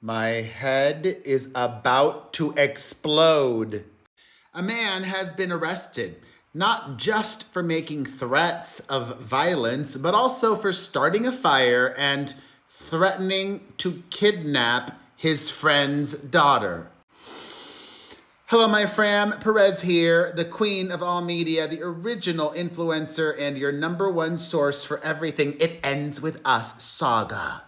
My head is about to explode. A man has been arrested, not just for making threats of violence, but also for starting a fire and threatening to kidnap his friend's daughter. Hello, my fam. Perez here, the queen of all media, the original influencer, and your number one source for everything It Ends With Us saga.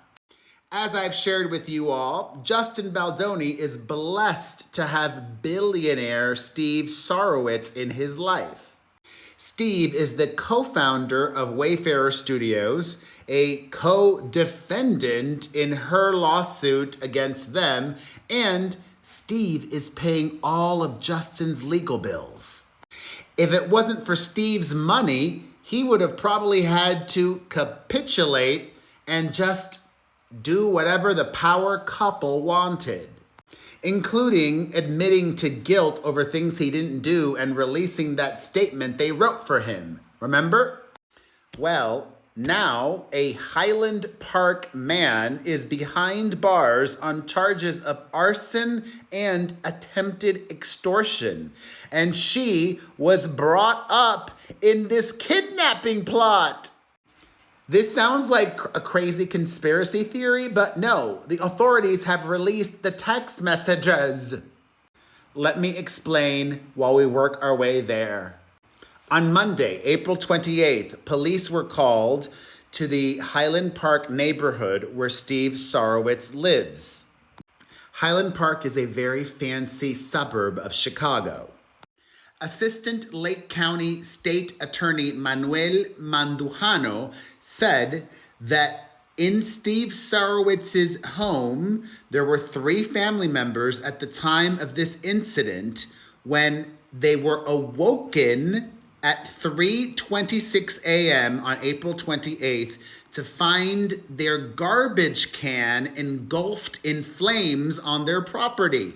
As I've shared with you all, Justin Baldoni is blessed to have billionaire Steve Sorowitz in his life. Steve is the co-founder of Wayfarer Studios, a co-defendant in her lawsuit against them, and Steve is paying all of Justin's legal bills. If it wasn't for Steve's money, he would have probably had to capitulate and just do whatever the power couple wanted, including admitting to guilt over things he didn't do and releasing that statement they wrote for him. Remember? Well, now a Highland Park man is behind bars on charges of arson and attempted extortion. And she was brought up in this kidnapping plot. This sounds like a crazy conspiracy theory, but no, the authorities have released the text messages. Let me explain while we work our way there. On Monday, April 28th, police were called to the Highland Park neighborhood where Steve Sorowitz lives. Highland Park is a very fancy suburb of Chicago. Assistant Lake County State Attorney Manuel Mandujano said that in Steve Sorowitz's home, there were 3 family members at the time of this incident when they were awoken at 3:26 a.m. on April 28th to find their garbage can engulfed in flames on their property.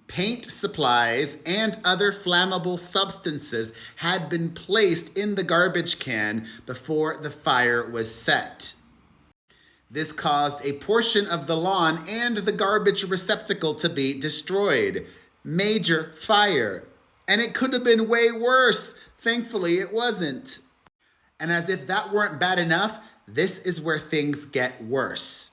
Paint supplies and other flammable substances had been placed in the garbage can before the fire was set. This caused a portion of the lawn and the garbage receptacle to be destroyed. Major fire. And it could have been way worse. Thankfully, it wasn't. And as if that weren't bad enough, this is where things get worse.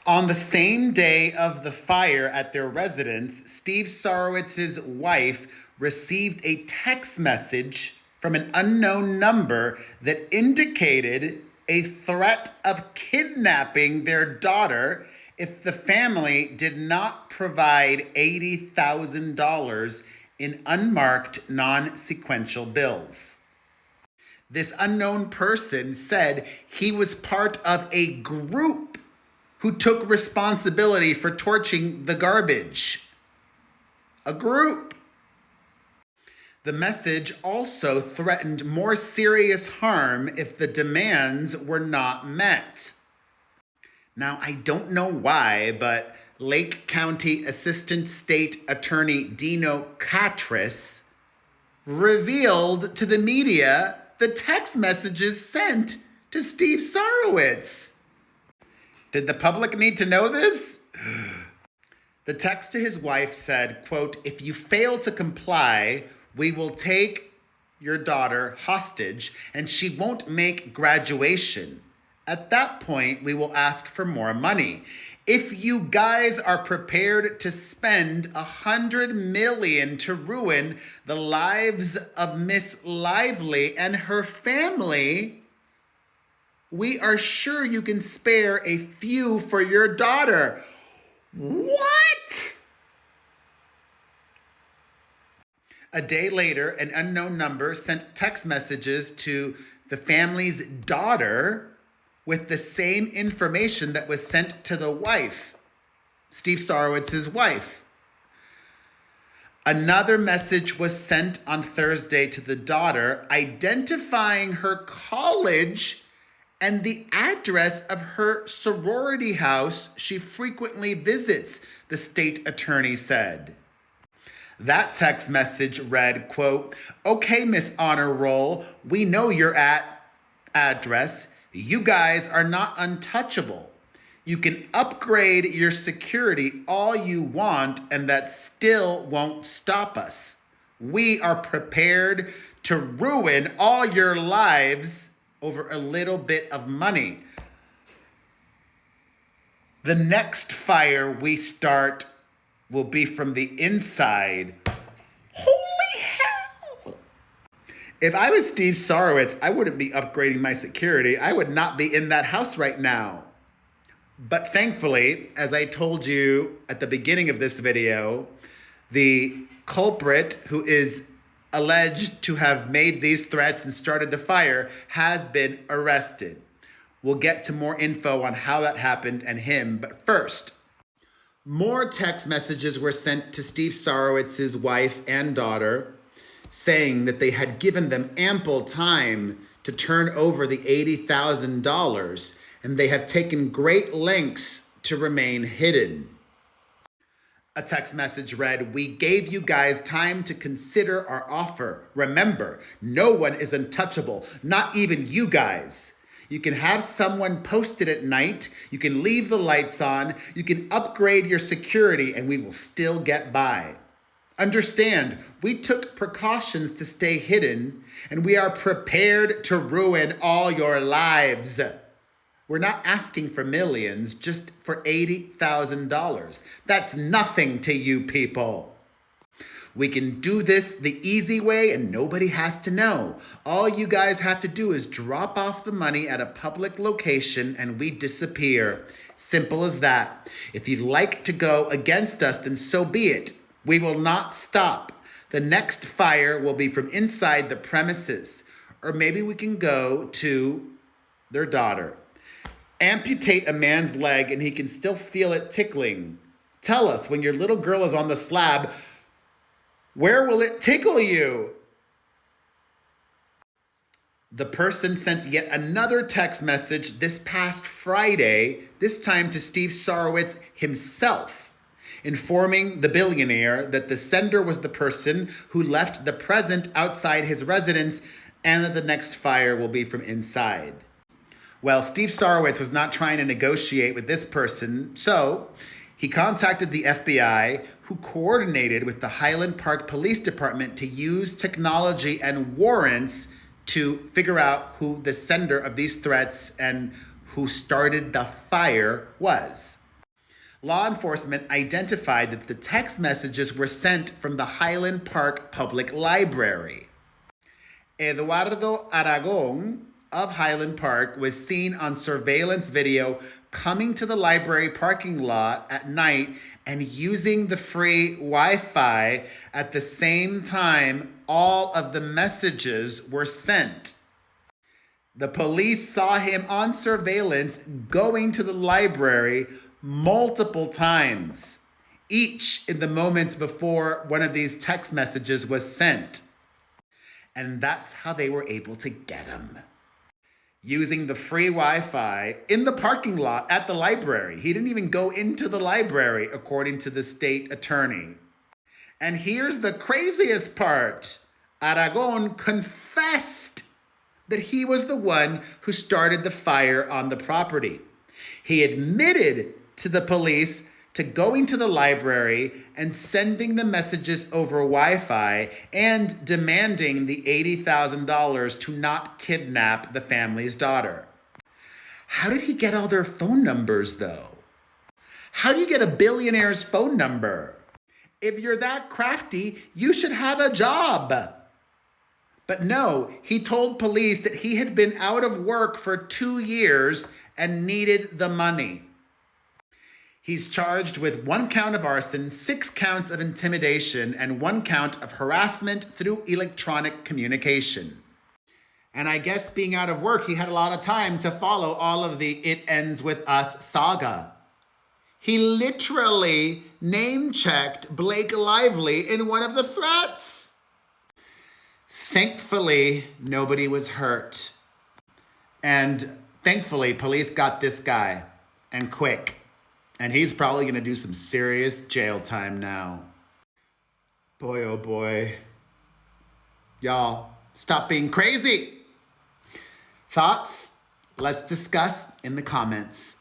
On the same day of the fire at their residence, Steve Sorowitz's wife received a text message from an unknown number that indicated a threat of kidnapping their daughter if the family did not provide $80,000 in unmarked, non-sequential bills. This unknown person said he was part of a group who took responsibility for torching the garbage. A group. The message also threatened more serious harm if the demands were not met. Now, I don't know why, but Lake County Assistant State Attorney Dino Catris revealed to the media the text messages sent to Steve Sorowitz. Did the public need to know this? The text to his wife said, quote, "If you fail to comply, we will take your daughter hostage and she won't make graduation. At that point, we will ask for more money. If you guys are prepared to spend $100 million to ruin the lives of Miss Lively and her family, we are sure you can spare a few for your daughter." What? A day later, an unknown number sent text messages to the family's daughter with the same information that was sent to the wife, Steve Sorowitz's wife. Another message was sent on Thursday to the daughter, identifying her college and the address of her sorority house she frequently visits, the state attorney said. That text message read, quote, "Okay, Miss Honor Roll, we know your address. You guys are not untouchable. You can upgrade your security all you want, and that still won't stop us. We are prepared to ruin all your lives over a little bit of money. The next fire we start will be from the inside. Holy hell! If I was Steve Sorowitz, I wouldn't be upgrading my security. I would not be in that house right now. But thankfully, as I told you at the beginning of this video, the culprit who is alleged to have made these threats and started the fire has been arrested. We'll get to more info on how that happened and him, but first, more text messages were sent to Steve Sorowitz's wife and daughter saying that they had given them ample time to turn over the $80,000, and they have taken great lengths to remain hidden. A text message read, "We gave you guys time to consider our offer. Remember, no one is untouchable, not even you guys. You can have someone posted at night, you can leave the lights on, you can upgrade your security, and we will still get by. Understand, we took precautions to stay hidden, and we are prepared to ruin all your lives. We're not asking for millions, just for $80,000. That's nothing to you people. We can do this the easy way and nobody has to know. All you guys have to do is drop off the money at a public location and we disappear. Simple as that. If you'd like to go against us, then so be it. We will not stop. The next fire will be from inside the premises. Or maybe we can go to their daughter. Amputate a man's leg and he can still feel it tickling. Tell us when your little girl is on the slab, where will it tickle you?" The person sent yet another text message this past Friday, this time to Steve Sorowitz himself, informing the billionaire that the sender was the person who left the present outside his residence and that the next fire will be from inside. Well, Steve Sorowitz was not trying to negotiate with this person, so he contacted the FBI, who coordinated with the Highland Park Police Department to use technology and warrants to figure out who the sender of these threats and who started the fire was. Law enforcement identified that the text messages were sent from the Highland Park Public Library. Eduardo Aragon of Highland Park was seen on surveillance video coming to the library parking lot at night and using the free Wi-Fi at the same time all of the messages were sent. The police saw him on surveillance going to the library multiple times, each in the moments before one of these text messages was sent. And that's how they were able to get him. Using the free Wi-Fi in the parking lot at the library. He didn't even go into the library, according to the state attorney. And here's the craziest part. Aragon confessed that he was the one who started the fire on the property. He admitted to the police to going to the library and sending the messages over Wi-Fi and demanding the $80,000 to not kidnap the family's daughter. How did he get all their phone numbers, though? How do you get a billionaire's phone number? If you're that crafty, you should have a job. But no, he told police that he had been out of work for 2 years and needed the money. He's charged with 1 count of arson, 6 counts of intimidation, and 1 count of harassment through electronic communication. And I guess being out of work, he had a lot of time to follow all of the "It Ends With Us" saga. He literally name-checked Blake Lively in one of the threats. Thankfully, nobody was hurt. And thankfully, police got this guy, and quick. And he's probably going to do some serious jail time now. Boy, oh boy. Y'all, stop being crazy. Thoughts? Let's discuss in the comments.